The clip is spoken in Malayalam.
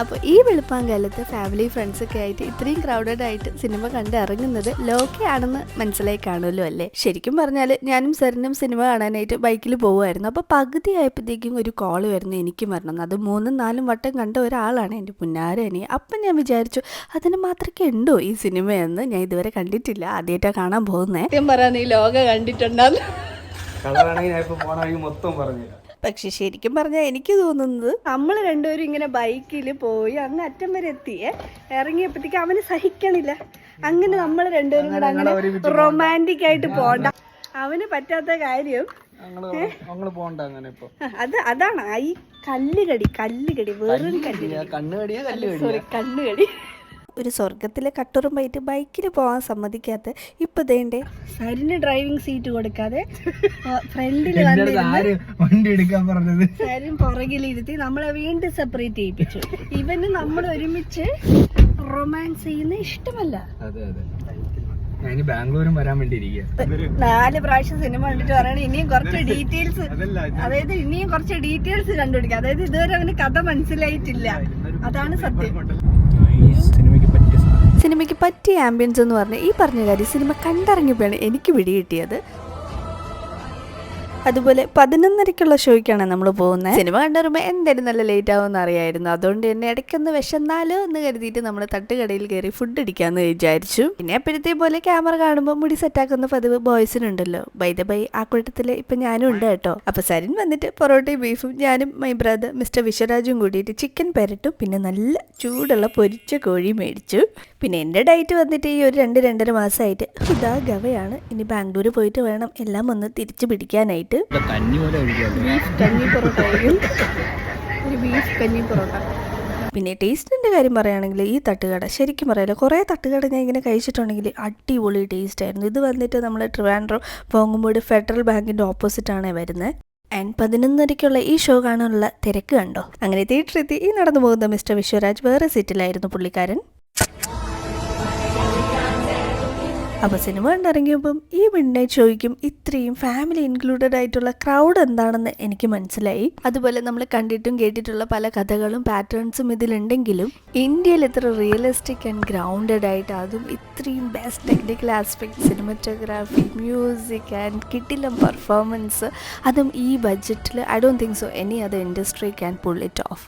അപ്പോൾ ഈ വെളുപ്പാങ്കാലത്ത് ഫാമിലി ഫ്രണ്ട്സൊക്കെ ആയിട്ട് ഇത്രയും ക്രൗഡഡ് ആയിട്ട് സിനിമ കണ്ട് ഇറങ്ങുന്നത് ലോക്കയാണെന്ന് മനസ്സിലായി കാണുമല്ലോ അല്ലേ. ശരിക്കും പറഞ്ഞാൽ ഞാനും സാറിനും സിനിമ കാണാനായിട്ട് ബൈക്കിൽ പോകുമായിരുന്നു. അപ്പോൾ പകുതി ആയപ്പോഴത്തേക്കും ഒരു കോൾ വരുന്നു എനിക്ക് വരണം. അത് 3-4 വട്ടം കണ്ട ഒരാളാണ് എൻ്റെ പുന്നാരനി. അപ്പം ഞാൻ വിചാരിച്ചു അതിന് മാത്രമൊക്കെ ഉണ്ടോ ഈ സിനിമയെന്ന്. ഞാൻ ഇതുവരെ കണ്ടിട്ടില്ല, ആദ്യമായിട്ടാണ് കാണാൻ പോകുന്നത്. സത്യം പറയാൻ ഈ ലോക കണ്ടിട്ടുണ്ടാകും. പക്ഷെ ശരിക്കും പറഞ്ഞാൽ എനിക്ക് തോന്നുന്നത് നമ്മൾ രണ്ടുപേരും ഇങ്ങനെ ബൈക്കിൽ പോയി അങ്ങ് അറ്റം വരെ എത്തിയേ, ഇറങ്ങിയപ്പോഴത്തേക്ക് അവന് സഹിക്കണില്ല. അങ്ങനെ നമ്മൾ രണ്ടുപേരും കൂടെ അങ്ങനെ റൊമാൻറ്റിക് ആയിട്ട് പോണ്ട. അവന് പറ്റാത്ത കാര്യം അതാണ് ഈ കല്ലുകടി വെറും കണ്ണുകടി. ഒരു സ്വർഗത്തിലെ കട്ടുറുമ്പായിട്ട് ബൈക്കിൽ പോകാൻ സമ്മതിക്കാത്ത ഇപ്പൊ ദേണ്ടേ സരിന് ഡ്രൈവിംഗ് സീറ്റ് കൊടുക്കാതെ ഫ്രണ്ടിൽ സരിൻ പുറകിലിരുത്തി നമ്മളെ വീണ്ടും സെപ്പറേറ്റ് ചെയ്യിപ്പിച്ചു. ഇവന് നമ്മൾ ഒരുമിച്ച് റൊമാൻസ് ചെയ്യുന്ന ഇഷ്ടമല്ല. ബാംഗ്ലൂരും വരാൻ വേണ്ടി 4 പ്രാവശ്യം സിനിമ കണ്ടിട്ട് പറയണേ ഇനിയും കുറച്ച് ഡീറ്റെയിൽസ്, അതായത് ഇനിയും കുറച്ച് ഡീറ്റെയിൽസ് കണ്ടുപിടിക്കുക. അതായത് ഇതുവരെ അവന് കഥ മനസ്സിലായിട്ടില്ല, അതാണ് സത്യം. സിനിമയ്ക്ക് പറ്റിയ ആംബിയൻസ് എന്ന് പറഞ്ഞാൽ ഈ പറഞ്ഞ കാര്യം സിനിമ കണ്ടിറങ്ങിയപ്പോഴാണ് എനിക്ക് പിടികിട്ടിയത്. അതുപോലെ 11:30ക്കുള്ള ഷോയ്ക്കാണ് നമ്മൾ പോകുന്നത്. സിനിമ കണ്ടുവരുമ്പോൾ എന്തായാലും നല്ല ലേറ്റ് ആവുമെന്ന് അറിയായിരുന്നു. അതുകൊണ്ട് തന്നെ ഇടയ്ക്കൊന്ന് വിശന്നാലോ എന്ന് കരുതിയിട്ട് നമ്മൾ തട്ടുകടയിൽ കയറി ഫുഡ് അടിക്കാമെന്ന് വിചാരിച്ചു. പിന്നെ എപ്പോഴത്തെ പോലെ ക്യാമറ കാണുമ്പോൾ മുടി സെറ്റാക്കുന്ന പതിവ് ബോയ്സിനുണ്ടല്ലോ. ബൈ ദ ബൈ ആ കൂട്ടത്തിൽ ഇപ്പം ഞാനും ഉണ്ട് കേട്ടോ. അപ്പോൾ സരിൻ വന്നിട്ട് പൊറോട്ടയും ബീഫും, ഞാനും മൈ ബ്രദർ മിസ്റ്റർ വിശ്വരാജും കൂടിയിട്ട് ചിക്കൻ പെരട്ടും പിന്നെ നല്ല ചൂടുള്ള പൊരിച്ച കോഴി മേടിച്ചു. പിന്നെ എൻ്റെ ഡയറ്റ് വന്നിട്ട് ഈ ഒരു 2-2.5 മാസമായിട്ട് ഇതാ ഗവയാണ്. ഇനി ബാംഗ്ലൂർ പോയിട്ട് വേണം എല്ലാം ഒന്ന് തിരിച്ചു പിടിക്കാനായിട്ട്. ബീഫ് കഞ്ഞി പൊറോട്ട. പിന്നെ ടേസ്റ്റിൻ്റെ കാര്യം പറയുകയാണെങ്കിൽ ഈ തട്ടുകട ശരിക്കും പറയാലോ, കുറേ തട്ടുകട ഞാൻ ഇങ്ങനെ കഴിച്ചിട്ടുണ്ടെങ്കിൽ അടിപൊളി ടേസ്റ്റ് ആയിരുന്നു. ഇത് വന്നിട്ട് നമ്മൾ ട്രിവാൻഡ്രം പോകുമ്പോൾ ഫെഡറൽ ബാങ്കിൻ്റെ ഓപ്പോസിറ്റാണ് വരുന്നത്. ആൻഡ് 11:30ക്കുള്ള ഈ ഷോ കാണാനുള്ള തിരക്ക് കണ്ടോ. അങ്ങനെ തിയേറ്ററെത്തി ഈ നടന്നു പോകുന്ന മിസ്റ്റർ വിശ്വരാജ് വേറെ സീറ്റിലായിരുന്നു പുള്ളിക്കാരൻ. അപ്പോൾ സിനിമ കണ്ടിറങ്ങിയപ്പം ഈ മിഡ് നൈറ്റ് ഷോയ്ക്കും ഇത്രയും ഫാമിലി ഇൻക്ലൂഡഡ് ആയിട്ടുള്ള ക്രൗഡ് എന്താണെന്ന് എനിക്ക് മനസ്സിലായി. അതുപോലെ നമ്മൾ കണ്ടിട്ടും കേട്ടിട്ടുള്ള പല കഥകളും പാറ്റേൺസും ഇതിലുണ്ടെങ്കിലും ഇന്ത്യയിൽ ഇത്ര റിയലിസ്റ്റിക് ആൻഡ് ഗ്രൗണ്ടഡ് ആയിട്ട്, അതും ഇത്രയും best technical aspect, cinematography, music and കിടിലം പെർഫോമൻസ്, അതും ഈ ബഡ്ജറ്റിൽ I don't think so any other industry can pull it off.